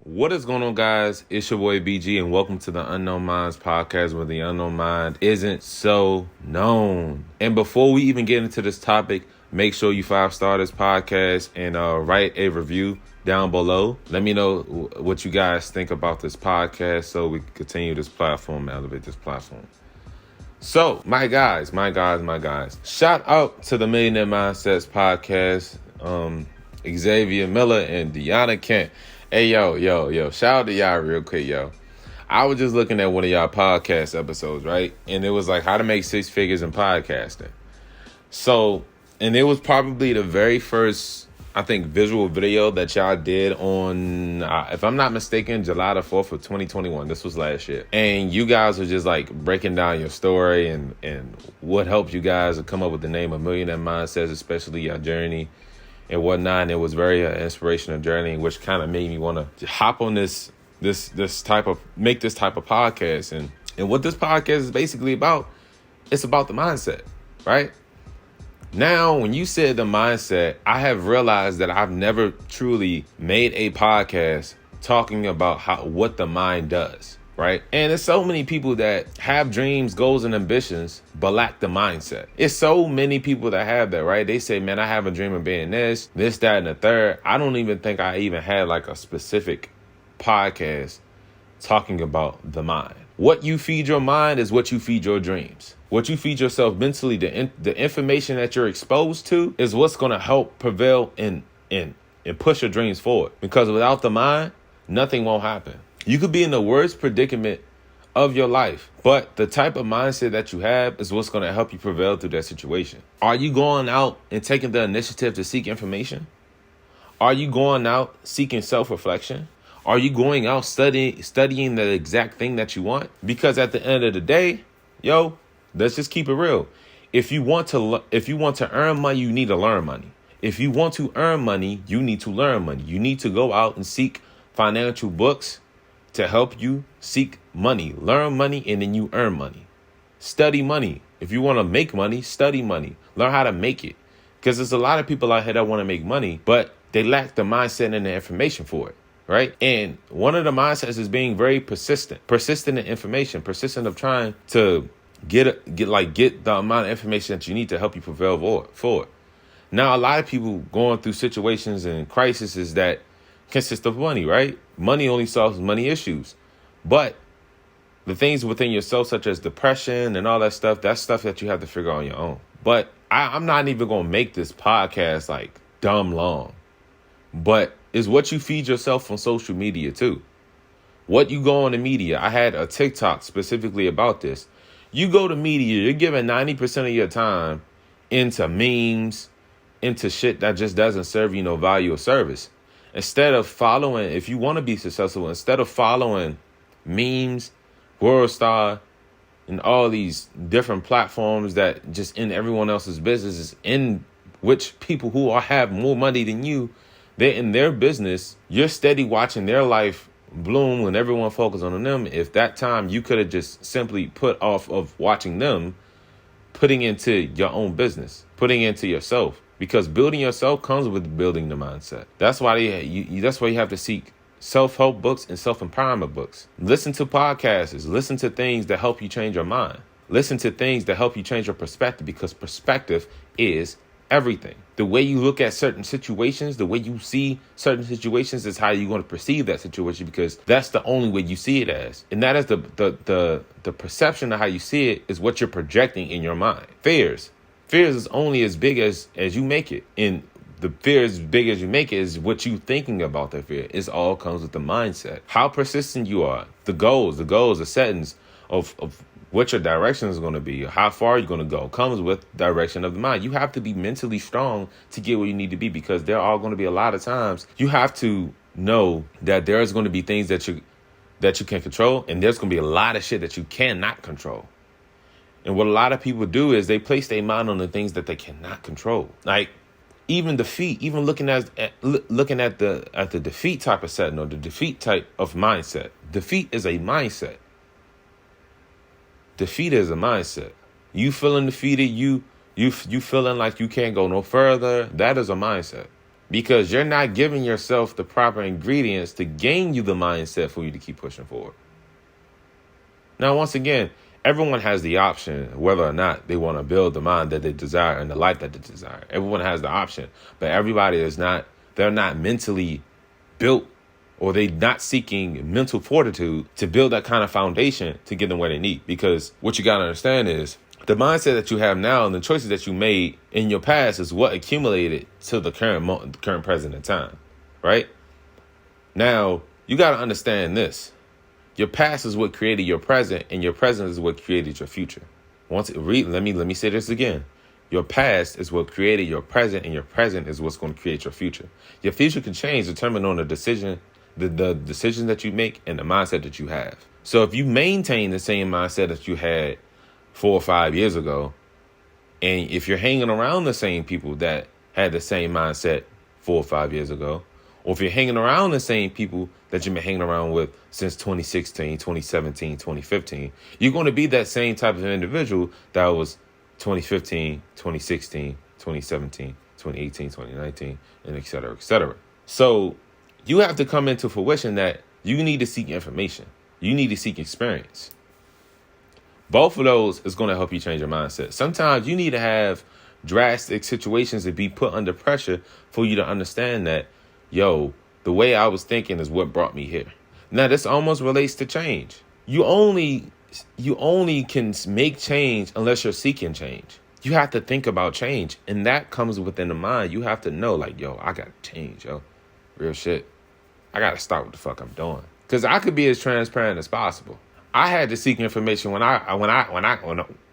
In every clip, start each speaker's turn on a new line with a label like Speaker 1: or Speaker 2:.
Speaker 1: What is going on, guys? It's your boy BG, and welcome to the Unknown Minds podcast, where the unknown mind isn't so known. And before we even get into this topic, make sure you 5-star this podcast and write a review down below. Let me know what you guys think about this podcast so we can continue this platform, elevate this platform. So, my guys, shout out to the Millionaire Mindsets podcast, Xavier Miller and Deanna Kent. Hey, yo, shout out to y'all real quick, yo. I was just looking at one of y'all podcast episodes, right? And it was like how to make 6 figures in podcasting. So, and it was probably the very first, I think, visual video that y'all did on, if I'm not mistaken, July the 4th of 2021. This was last year. And you guys were just like breaking down your story and what helped you guys to come up with the name of Millionaire Mindsets, especially your journey and whatnot. And it was very inspirational journey, which kind of made me want to hop on this type of podcast. And what this podcast is basically about, it's about the mindset, right? Now, when you said the mindset, I have realized that I've never truly made a podcast talking about what the mind does, right? And there's so many people that have dreams, goals, and ambitions, but lack the mindset. It's so many people that have that, right? They say, man, I have a dream of being this, that, and the third. I don't even think I even had like a specific podcast talking about the mind. What you feed your mind is what you feed your dreams. What you feed yourself mentally, the information that you're exposed to is what's going to help prevail and push your dreams forward. Because without the mind, nothing won't happen. You could be in the worst predicament of your life, but the type of mindset that you have is what's going to help you prevail through that situation. Are you going out and taking the initiative to seek information? Are you going out seeking self-reflection? Are you going out studying the exact thing that you want? Because at the end of the day, yo, let's just keep it real. If you want to earn money, you need to learn money. If you want to earn money, you need to learn money. You need to go out and seek financial books to help you seek money, learn money, and then you earn money. Study money. If you want to make money, study money. Learn how to make it. Because there's a lot of people out here that want to make money, but they lack the mindset and the information for it. Right. And one of the mindsets is being very persistent in information, persistent of trying to get the amount of information that you need to help you prevail forward. Now, a lot of people going through situations and crises that consist of money, right? Money only solves money issues. But the things within yourself, such as depression and all that stuff, that's stuff that you have to figure out on your own. But I'm not even going to make this podcast like dumb long. But is what you feed yourself on social media too. What you go on the media. I had a TikTok specifically about this. You go to media, you're giving 90% of your time into memes, into shit that just doesn't serve you no value or service. Instead of following, if you want to be successful, instead of following memes, World Star, and all these different platforms that just in everyone else's businesses, in which people who have more money than you, they're in their business, you're steady watching their life bloom when everyone focuses on them. If that time you could have just simply put off of watching them, putting into your own business, putting into yourself. Because building yourself comes with building the mindset. That's why you have to seek self-help books and self-empowerment books. Listen to podcasts. Listen to things that help you change your mind. Listen to things that help you change your perspective, because perspective is everything. The way you look at certain situations, the way you see certain situations is how you're going to perceive that situation, because that's the only way you see it as. And that is the perception of how you see it is what you're projecting in your mind. Fears is only as big as you make it. And the fear as big as you make it is what you thinking about that fear. It all comes with the mindset. How persistent you are, the goals, the settings of what your direction is going to be, how far you're going to go, comes with direction of the mind. You have to be mentally strong to get where you need to be, because there are going to be a lot of times you have to know that there's going to be things that you can control, and there's going to be a lot of shit that you cannot control. And what a lot of people do is they place their mind on the things that they cannot control. Like even defeat, even looking at the defeat type of setting, or the defeat type of mindset. Defeat is a mindset. Defeat is a mindset. You feeling defeated, you feeling like you can't go no further, that is a mindset. because you're not giving yourself the proper ingredients to gain you the mindset for you to keep pushing forward. Now, once again, everyone has the option whether or not they want to build the mind that they desire and the life that they desire. Everyone has the option, but everybody they're not mentally built, or they're not seeking mental fortitude to build that kind of foundation to get them where they need. Because what you got to understand is the mindset that you have now and the choices that you made in your past is what accumulated to the current present in time, right? Now, you got to understand this. Your past is what created your present, and your present is what created your future. Let me say this again. Your past is what created your present, and your present is what's going to create your future. Your future can change determined on the decisions that you make and the mindset that you have. So if you maintain the same mindset that you had 4 or 5 years ago, and if you're hanging around the same people that had the same mindset 4 or 5 years ago, or if you're hanging around the same people that you've been hanging around with since 2016, 2017, 2015, you're going to be that same type of individual that was 2015, 2016, 2017, 2018, 2019, and et cetera, et cetera. So you have to come into fruition that you need to seek information. You need to seek experience. Both of those is going to help you change your mindset. Sometimes you need to have drastic situations to be put under pressure for you to understand that, the way I was thinking is what brought me here. Now, this almost relates to change. You only can make change unless you're seeking change. You have to think about change, and that comes within the mind. You have to know, I got to change, real shit. I got to stop what the fuck I'm doing. Because I could be as transparent as possible. I had to seek information when I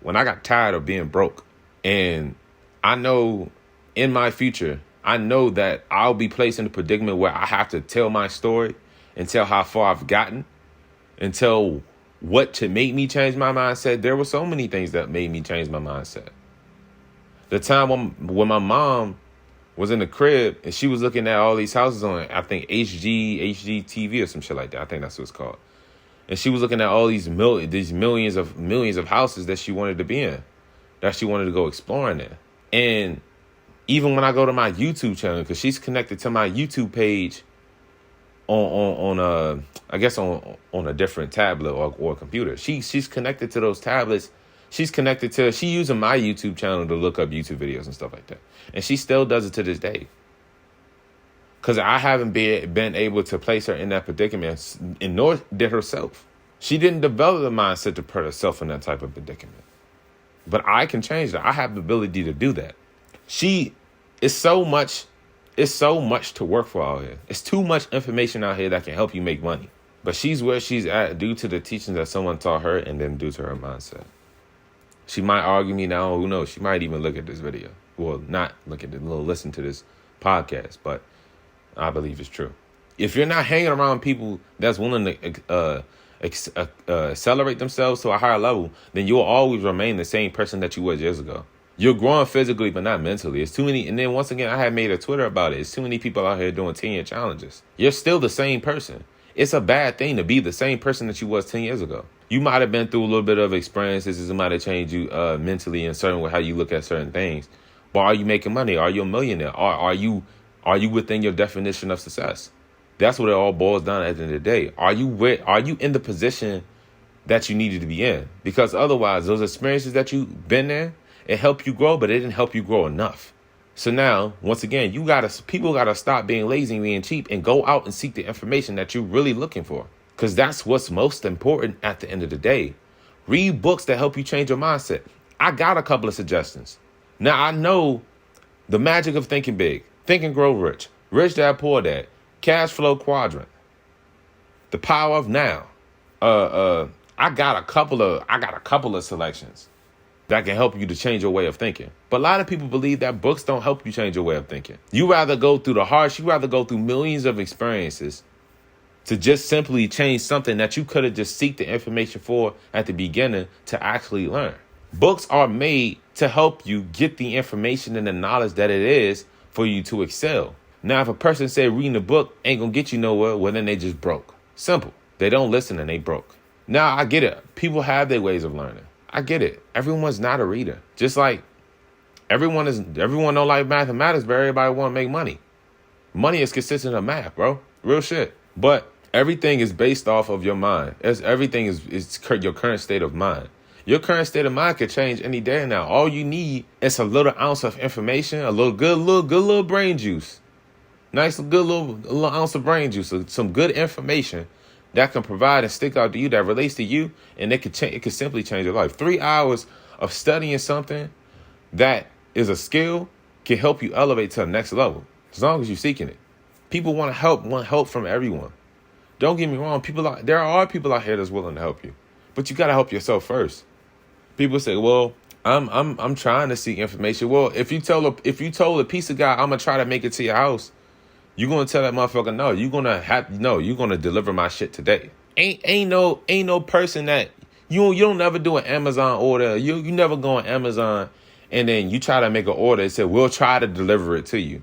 Speaker 1: got tired of being broke. And I know in my future, I know that I'll be placed in a predicament where I have to tell my story and tell how far I've gotten and tell what to make me change my mindset. There were so many things that made me change my mindset. The time when my mom was in the crib and she was looking at all these houses on, I think, HGTV or some shit like that. I think that's what it's called. And she was looking at all these millions of houses that she wanted to be in, that she wanted to go exploring in. And even when I go to my YouTube channel, because she's connected to my YouTube page on a different tablet or computer. She's connected to those tablets. She using my YouTube channel to look up YouTube videos and stuff like that. And she still does it to this day. Because I haven't been able to place her in that predicament, and nor did herself. She didn't develop the mindset to put herself in that type of predicament. But I can change that. I have the ability to do that. It's so much to work for out here. It's too much information out here that can help you make money. But she's where she's at due to the teachings that someone taught her and then due to her mindset. She might argue me now. Who knows? She might even look at this video. Well, not look at it, listen to this podcast, but I believe it's true. If you're not hanging around people that's willing to accelerate themselves to a higher level, then you'll always remain the same person that you was years ago. You're growing physically, but not mentally. It's too many. And then once again, I had made a Twitter about it. It's too many people out here doing 10-year challenges. You're still the same person. It's a bad thing to be the same person that you was 10 years ago. You might have been through a little bit of experiences. It might have changed you mentally in certain way how you look at certain things. But are you making money? Are you a millionaire? Are you within your definition of success? That's what it all boils down at the end of the day. Are you in the position that you needed to be in? Because otherwise, those experiences that you've been in, it helped you grow, but it didn't help you grow enough. So now, once again, people gotta stop being lazy and being cheap and go out and seek the information that you're really looking for. Because that's what's most important at the end of the day. Read books that help you change your mindset. I got a couple of suggestions. Now, I know The Magic of Thinking Big, Think and Grow Rich, Rich Dad Poor Dad, Cash Flow Quadrant, The Power of Now. I got a couple of selections that can help you to change your way of thinking. But a lot of people believe that books don't help you change your way of thinking. You rather go through millions of experiences to just simply change something that you could have just seeked the information for at the beginning to actually learn. Books are made to help you get the information and the knowledge that it is for you to excel. Now, if a person say reading a book ain't gonna get you nowhere, well, then they just broke. Simple. They don't listen and they broke. Now, I get it. People have their ways of learning. I get it. Everyone's not a reader. Just like everyone don't like mathematics, but everybody want to make money. Money is consistent of math, bro. Real shit. But everything is based off of your mind. Everything is your current state of mind. Your current state of mind could change any day now. All you need is a little ounce of information, a good little brain juice. Nice good little ounce of brain juice, some good information that can provide and stick out to you, that relates to you, and it could simply change your life. 3 hours of studying something that is a skill can help you elevate to the next level, as long as you're seeking it. People want help from everyone. Don't get me wrong, there are people out here that's willing to help you, but you gotta help yourself first. People say, "Well, I'm trying to seek information." Well, if you told a piece of guy, "I'm gonna try to make it to your house," you're gonna tell that motherfucker, "No, you're gonna deliver my shit today." Ain't no person that you don't never do an Amazon order. You never go on Amazon and then you try to make an order and say, "We'll try to deliver it to you,"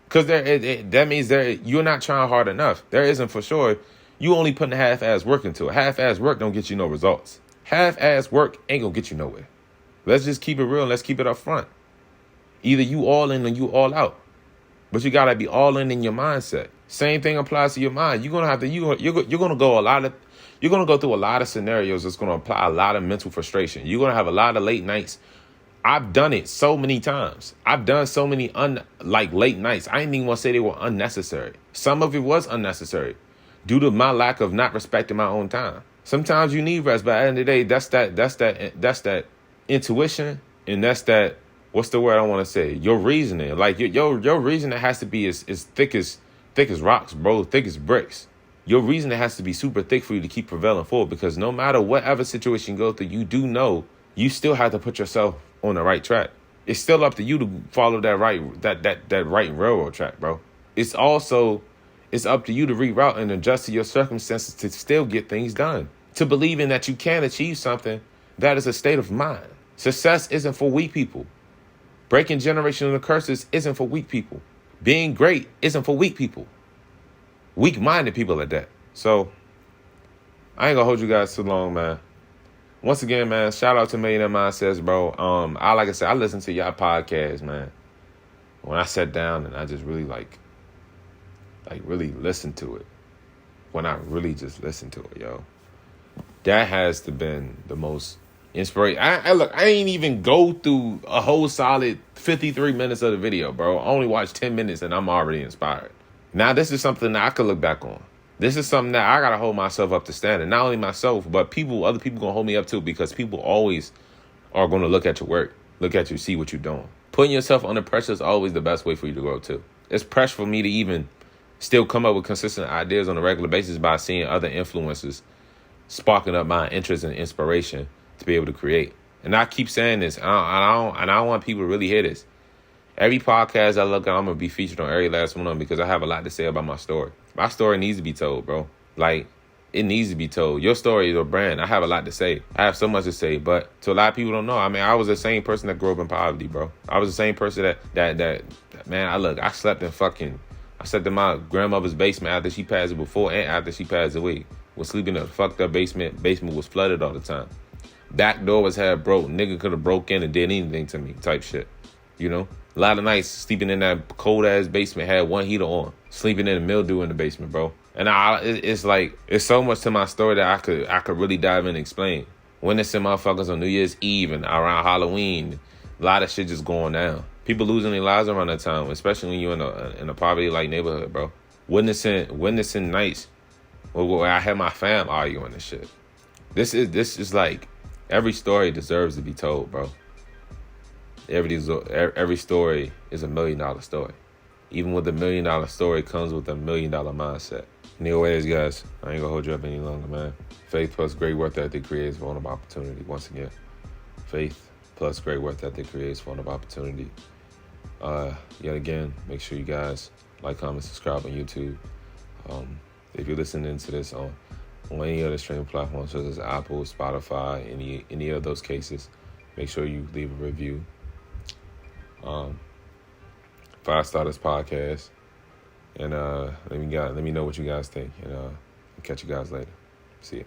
Speaker 1: because that means you're not trying hard enough. There isn't, for sure. You only putting half-ass work into it. Half-ass work don't get you no results. Half-ass work ain't gonna get you nowhere. Let's just keep it real and let's keep it up front. Either you all in or you all out. But you gotta be all in your mindset. Same thing applies to your mind. You're gonna go through a lot of scenarios that's gonna apply a lot of mental frustration. You're gonna have a lot of late nights. I've done it so many times. I've done so many late nights. I didn't even want to say they were unnecessary. Some of it was unnecessary due to my lack of not respecting my own time. Sometimes you need rest, but at the end of the day, that's that intuition, and that's that, what's the word I want to say? Your reasoning. Like your reasoning has to be as thick as rocks, bro, thick as bricks. Your reasoning has to be super thick for you to keep prevailing forward, because no matter whatever situation you go through, you do know you still have to put yourself on the right track. It's still up to you to follow that right railroad track, bro. It's up to you to reroute and adjust to your circumstances to still get things done. To believe in that you can achieve something, that is a state of mind. Success isn't for weak people. Breaking generational curses isn't for weak people. Being great isn't for weak people. Weak-minded people at that. So, I ain't gonna hold you guys too long, man. Once again, man, shout out to Millionaire Mindsets, bro. Like I said, I listen to y'all podcast, man. When I sat down and I just really really listened to it. When I really just listened to it, yo. That has been the most inspiration. I ain't even go through a whole solid 53 minutes of the video, bro. I only watched 10 minutes and I'm already inspired. Now, this is something that I could look back on. This is something that I got to hold myself up to standard. Not only myself, but other people going to hold me up too, because people always are going to look at your work, look at you, see what you're doing. Putting yourself under pressure is always the best way for you to grow too. It's pressure for me to even still come up with consistent ideas on a regular basis by seeing other influencers sparking up my interest and inspiration to be able to create. And I keep saying this, and I don't want people to really hear this. Every podcast I look at, I'm going to be featured on every last one of them, because I have a lot to say about my story. My story needs to be told, bro. Like, it needs to be told. Your story is your brand. I have a lot to say. I have so much to say, but to a lot of people don't know. I mean, I was the same person that grew up in poverty, bro. I was the same person that man, I slept in my grandmother's basement after she passed, before and after she passed away. Was sleeping in a fucked up basement. Basement was flooded all the time. Back door was half broke. Nigga could have broke in and did anything to me type shit. You know? A lot of nights sleeping in that cold ass basement, had one heater on, sleeping in the mildew in the basement, bro. And it's so much to my story that I could really dive in and explain. Witnessing motherfuckers on New Year's Eve and around Halloween, a lot of shit just going down. People losing their lives around that time, especially when you're in a poverty like neighborhood, bro. Witnessing nights where I had my fam arguing and shit. This is like, every story deserves to be told, bro. Every story is $1 million story. Even with $1 million story comes with $1 million mindset. Anyways, guys, I ain't gonna hold you up any longer, man. Faith plus great work ethic creates vulnerable opportunity. Once again, faith plus great work ethic creates vulnerable opportunity. Yet again, make sure you guys like, comment, subscribe on YouTube. If you're listening to this on any other streaming platforms such as Apple, Spotify, any of those cases, make sure you leave a review. 5-star this podcast, and let me know what you guys think, and catch you guys later. See ya.